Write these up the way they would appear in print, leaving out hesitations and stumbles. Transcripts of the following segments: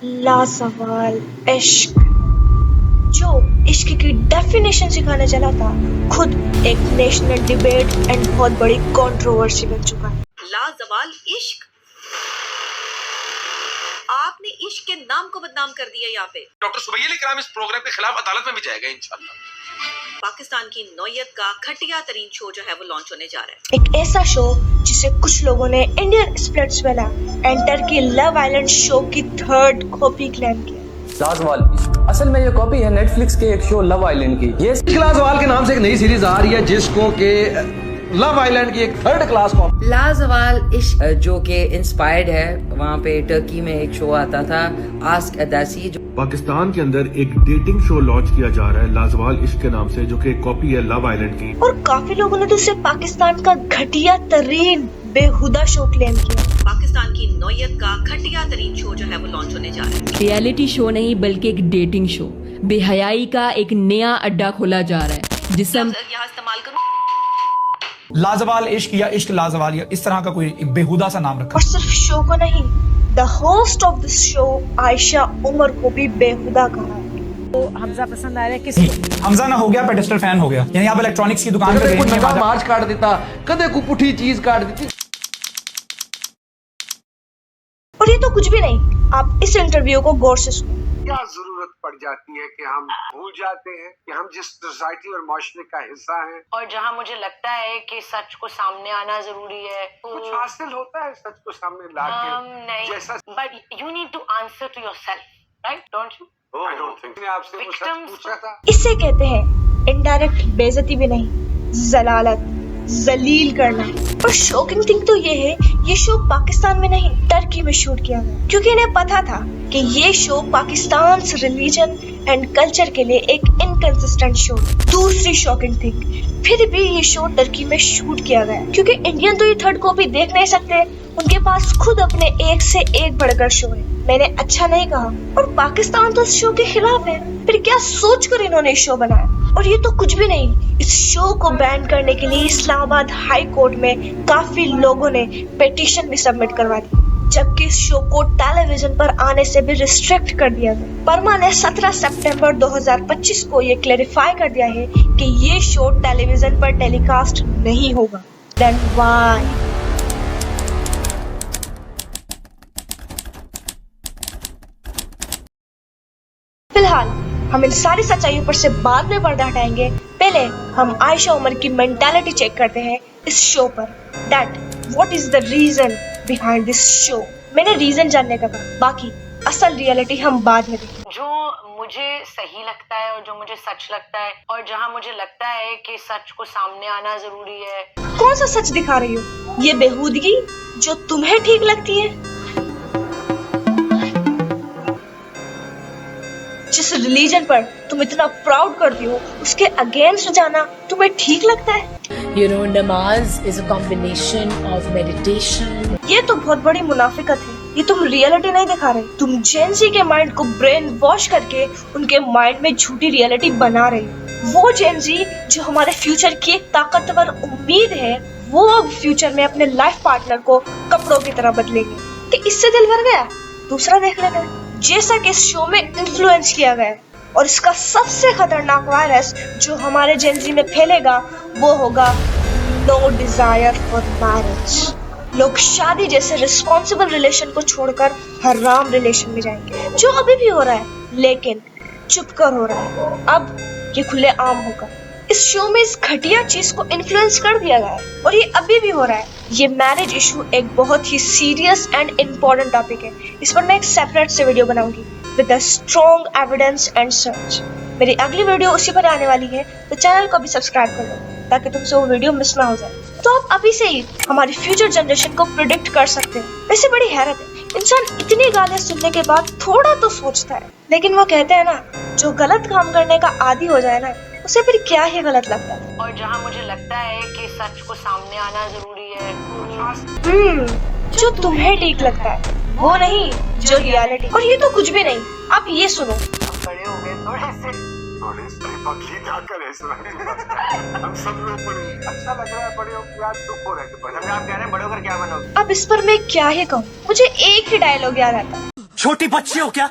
लासवाल इश्क, जो इश्क की डेफिनेशन सिखाने चला था, खुद एक नेशनल डिबेट एंड बहुत बड़ी कंट्रोवर्सी बन चुका है। लाजवाल इश्क, आपने इश्क के नाम को बदनाम कर दिया। यहाँ पे डॉक्टर सुबैल इकराम इस प्रोग्राम के खिलाफ अदालत में भी जाएगा इंशाल्लाह। पाकिस्तान की नौयत का घटिया तरीन शो जो है वो लॉन्च होने जा रहा है। एक ऐसा शो जिसे कुछ लोगों ने Indian Splitsvilla and Turkey love island show की थर्ड कॉपी क्लेम किया। लाजवाल असल में ये कॉपी है नेटफ्लिक्स के एक शो लव आइलैंड की। ये लाजवाल के नाम से एक नई सीरीज आ रही है जिसको के लव आइलैंड की एक थर्ड क्लास कॉपी। लाजवाल इश्क जो कि इंस्पायर्ड है, वहाँ पे टर्की में एक शो आता था आस्क अदासी। पाकिस्तान के अंदर एक डेटिंग शो लॉन्च किया जा रहा है लाजवाल इश्क के नाम से, जो कि एक कॉपी है लव आइलैंड की। और काफी लोगों ने तो उसे पाकिस्तान का घटिया तरीन बेहुदा शो क्लेम किया। पाकिस्तान की नौयत का घटिया तरीन शो जो है वो लॉन्च होने जा रहा है। रियलिटी शो नहीं बल्कि एक डेटिंग शो, बेहयाई का एक नया अड्डा खोला जा रहा है जिसे हम यहाँ इस्तेमाल करूँ। लाजवाल इश्क या इश्क लाजवाल या इस तरह का कोई बेहुदा सा नाम रखा। और सिर्फ शो को नहीं, the host of this show Ayesha Umar को भी बेहुदा कहा। तो हमजा पसंद आ रहा है किसको? हमजा ना हो गया पेडेस्टल फैन हो गया। यानी आप इलेक्ट्रॉनिक्स की दुकान पे कदे को मार्च काट देता, कदे को पुठी चीज काट देती। और ये तो कुछ भी नहीं, आप इस इंटरव्यू को गौर से सुनो। क्या जरूरत पड़ जाती है कि हम भूल जाते हैं कि हम जिस सोसाइटी और माशरे का हिस्सा हैं, और जहाँ मुझे लगता है कि सच को सामने आना जरूरी है, तो कुछ हासिल होता है सच को सामने लाके। नहीं, जैसा but you need to answer to yourself, right? Don't you? I don't think. मैंने आपसे वो सच पूछा था। इसे कहते हैं इनडायरेक्ट बेइज्जती भी नहीं, जलालत, जलील करना। और शॉकिंग थिंग तो ये है, ये शो पाकिस्तान में नहीं टर्की में शूट किया गया, क्योंकि इन्हें पता था कि ये show Pakistan religion and culture के लिए एक इनकंसिस्टेंट शो। दूसरी शॉकिंग थिंग, फिर भी ये शो टर्की में शूट किया गया, क्योंकि इंडियन तो ये थर्ड कॉपी देख नहीं सकते, उनके पास खुद अपने एक से एक बढ़कर शो है। मैंने अच्छा नहीं कहा, और पाकिस्तान तो इस शो के खिलाफ है, फिर क्या सोचकर इन्होंने शो बनाया। और ये तो कुछ भी नहीं, इस शो को बैन करने के लिए इस्लामाबाद हाई कोर्ट में काफी लोगों ने पिटीशन भी सबमिट करवा दी, जबकि इस शो को टेलीविजन पर आने से भी रिस्ट्रिक्ट कर दिया गया। परमा ने 17 सितंबर 2025 को ये क्लेरिफाई कर दिया है कि ये शो टेलीविजन पर टेलीकास्ट नहीं होगा। Then why? फिलहाल हम इन सारी सच्चाइयों पर से बाद में पर्दा हटाएंगे। पहले हम आयशा उमर की मेंटालिटी चेक करते हैं इस शो पर। That what is the reason behind this show. मैंने रीजन जानने का कहा, बाकी असल रियलिटी हम बाद में देखेंगे। जो मुझे सही लगता है और जो मुझे सच लगता है, और जहाँ मुझे लगता है कि सच को सामने आना जरूरी है। कौन सा सच दिखा रही हो? ये बेहूदगी जो तुम्हें ठीक लगती है? जिस रिलीजन पर तुम इतना प्राउड करती हो, उसके अगेंस्ट जाना तुम्हें ठीक लगता है? You know, नमाज is a combination of meditation. ये तो बहुत बड़ी मुनाफिकत है। ये तुम रियलिटी नहीं दिखा रहे, तुम जेनजी के माइंड को ब्रेन वॉश करके उनके माइंड में झूठी रियलिटी बना रही हो। वो जेनजी जो हमारे फ्यूचर की एक ताकतवर उम्मीद है, वो अब फ्यूचर में अपने लाइफ पार्टनर को कपड़ों की तरह बदलेंगे। कि इससे दिल भर गया, दूसरा देख लेना, जैसा कि इस शो में इन्फ्लुएंस किया गया है। और इसका सबसे खतरनाक वायरस जो हमारे जेनजी में फैलेगा वो होगा नो डिजायर फॉर मैरिज। लोग शादी जैसे रिस्पॉन्सिबल रिलेशन को छोड़कर हराम रिलेशन में जाएंगे, जो अभी भी हो रहा है, लेकिन चुप कर हो रहा है। अब ये खुले आम होगा। इस शो में इस घटिया चीज को इन्फ्लुएंस कर दिया गया है, और ये अभी भी हो रहा है। ये मैरिज इशू एक बहुत ही सीरियस एंड इम्पोर्टेंट टॉपिक है। इस पर मैं एक सेपरेट से वीडियो बनाऊंगी with a strong evidence and search. मेरी अगली वीडियो उसी पर आने वाली है, तो चैनल को भी सब्सक्राइब कर लो ताकि तुमसे वो वीडियो मिस ना हो जाए। तो आप अभी से ही हमारी फ्यूचर जनरेशन को प्रिडिक्ट कर सकते हैं। वैसे बड़ी हैरत है, इंसान इतनी गालियां सुनने के बाद थोड़ा तो सोचता है, लेकिन वो कहते हैं ना, जो गलत काम करने का आदी हो जाए ना, उसे फिर क्या ही गलत लगता है। और जहाँ मुझे लगता है कि सच को सामने आना जरूरी है, जो तुम्हें ठीक लगता है, वो नहीं जो रियलिटी। और ये तो कुछ भी नहीं, आप ये सुनो। बड़े हो गए थोड़े से। हम सब लोग बड़े अच्छा लग रहा है, बड़े हो यार, दुख हो रहा है। आप कह रहे हैं बड़े होकर क्या बनोगे? अब इस पर मैं क्या ही कहूँ, मुझे एक ही डायलॉग याद आता है। छोटी बच्ची हो क्या?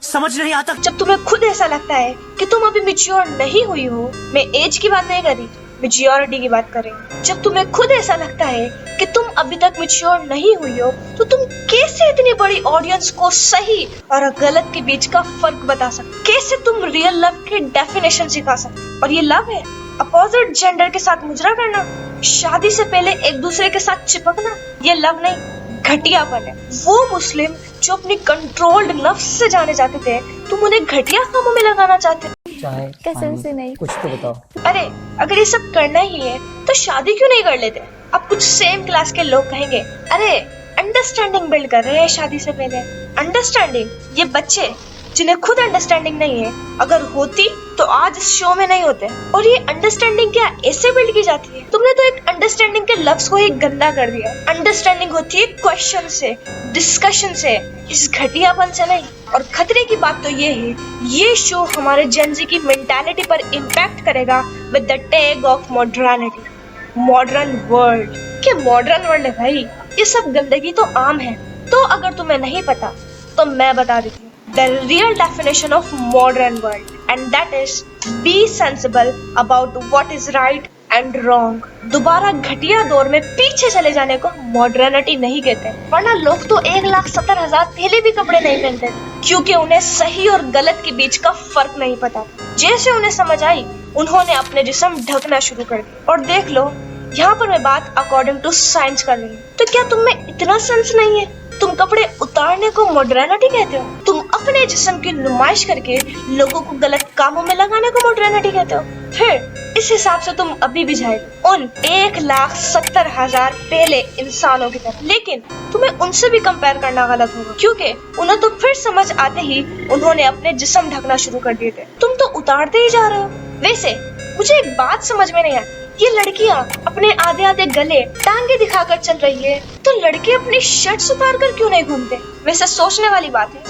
समझ नहीं आता। जब तुम्हें खुद ऐसा लगता है कि तुम अभी मैच्योर नहीं हुई हो, मैं एज की बात नहीं कर रही, मैच्योरिटी की बात कर रही हूँ। जब तुम्हें खुद ऐसा लगता है कि तुम अभी तक मैच्योर नहीं हुई हो, तो तुम कैसे इतनी बड़ी ऑडियंस को सही और गलत के बीच का फर्क बता सकते? कैसे तुम रियल लव की डेफिनेशन सिखा सकते? और ये लव है अपोजिट जेंडर के साथ मुजरा करना, शादी से पहले एक दूसरे के साथ चिपकना, ये लव नहीं, घटियापन है। वो मुस्लिम जो अपनी कंट्रोल्ड नफ्स से जाने जाते थे, तुम उन्हें घटिया कामों में लगाना चाहते हो। कसम से नहीं। कुछ तो बताओ। अरे अगर ये सब करना ही है तो शादी क्यों नहीं कर लेते? अब कुछ सेम क्लास के लोग कहेंगे, अरे अंडरस्टैंडिंग बिल्ड कर रहे हैं शादी से पहले। अंडरस्टैंडिंग? ये बच्चे जिन्हें खुद अंडरस्टैंडिंग नहीं है, अगर होती तो आज इस शो में नहीं होते। और ये अंडरस्टैंडिंग क्या ऐसे बिल्ड की जाती है? तुमने तो एक अंडरस्टैंडिंग के लफ्ज को ही गंदा कर दिया। अंडरस्टैंडिंग होती है क्वेश्चन से, डिस्कशन से, इस घटियापन से नहीं। और खतरे की बात तो ये है, ये शो हमारे जेनजी की मेंटालिटी पर इम्पैक्ट करेगा with the tag of modernity, modern world. के मॉडर्न वर्ल्ड है भाई, ये सब गंदगी तो आम है। तो अगर तुम्हें नहीं पता तो मैं बता देती हूँ the real definition of modern world, and that is be sensible about what is right and wrong। दोबारा घटिया दौर में पीछे चले जाने को मॉडर्निटी नहीं कहते, वरना लोग तो 1,70,000 पहले भी कपड़े नहीं पहनते थे, क्योंकि उन्हें सही और गलत के बीच का फर्क नहीं पता था। जैसे उन्हें समझ आई, उन्होंने अपने जिस्म ढकना शुरू कर दिया। और देख लो, यहाँ पर मैं बात अकॉर्डिंग टू साइंस कर रही हूँ। तो क्या तुम में इतना सेंस नहीं है? तुम कपड़े उतारने को मॉडर्निटी कहते हो? तुम अपने जिस्म की नुमाइश करके लोगों को गलत कामों में लगाने को मॉडर्निटी कहते हो? फिर इस हिसाब से तुम अभी भी जाएगी उन 1,70,000 पहले इंसानों की तरफ। लेकिन तुम्हें उनसे भी कंपेयर करना गलत होगा, क्योंकि उन्हें तो फिर समझ आते ही उन्होंने अपने जिस्म ढकना शुरू कर दिए थे। तुम तो उतारते ही जा रहे हो। वैसे मुझे एक बात समझ में नहीं आती, ये लड़कियां अपने आधे आधे गले टांगे दिखाकर चल रही है, तो लड़के अपनी शर्ट उतार कर क्यों नहीं घूमते? वैसे सोचने वाली बात है।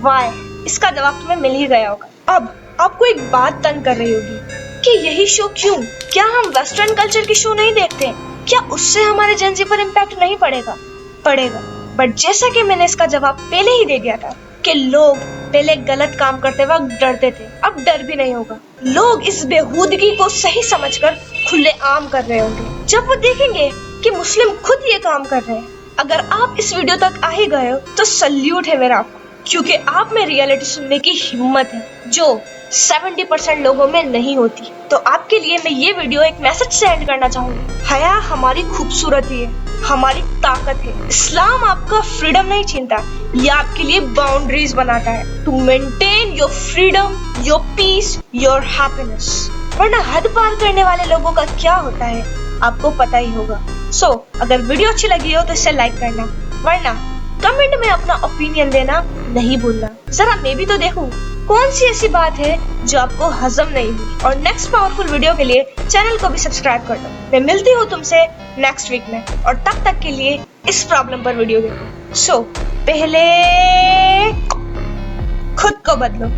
वाई? इसका जवाब तुम्हें मिल ही गया होगा। अब आपको एक बात तंग कर रही होगी कि यही शो क्यों? क्या हम वेस्टर्न कल्चर की शो नहीं देखते? क्या उससे हमारे जेनजी पर इम्पैक्ट नहीं पड़ेगा? पड़ेगा, बट जैसा कि मैंने इसका जवाब पहले ही दे दिया था कि लोग पहले गलत काम करते वक्त डरते थे, अब डर भी नहीं होगा। लोग इस बेहूदगी को सही समझकर खुले आम कर रहे होंगे जब वो देखेंगे कि मुस्लिम खुद ये काम कर रहे हैं। अगर आप इस वीडियो तक आ ही गए हो तो सल्यूट है मेरा आपको, क्योंकि आप में रियलिटी सुनने की हिम्मत है जो 70% लोगों में नहीं होती। तो आपके लिए मैं ये वीडियो एक मैसेज से एंड करना चाहूंगी। हया हमारी खूबसूरती है, हमारी ताकत है। इस्लाम आपका फ्रीडम नहीं छीनता, ये आपके लिए बाउंड्रीज बनाता है to maintain your freedom, your peace, your happiness. वरना हद पार करने वाले लोगों का क्या होता है आपको पता ही होगा। सो अगर वीडियो अच्छी लगी हो तो इसे लाइक करना, वरना कमेंट में अपना ओपिनियन देना नहीं भूलना। जरा मैं भी तो देखूं कौन सी ऐसी बात है जो आपको हजम नहीं हुई। और नेक्स्ट पावरफुल वीडियो के लिए चैनल को भी सब्सक्राइब कर दो। मैं मिलती हूँ तुमसे नेक्स्ट वीक में, और तब तक के लिए इस प्रॉब्लम पर वीडियो देखो। सो पहले खुद को बदलो।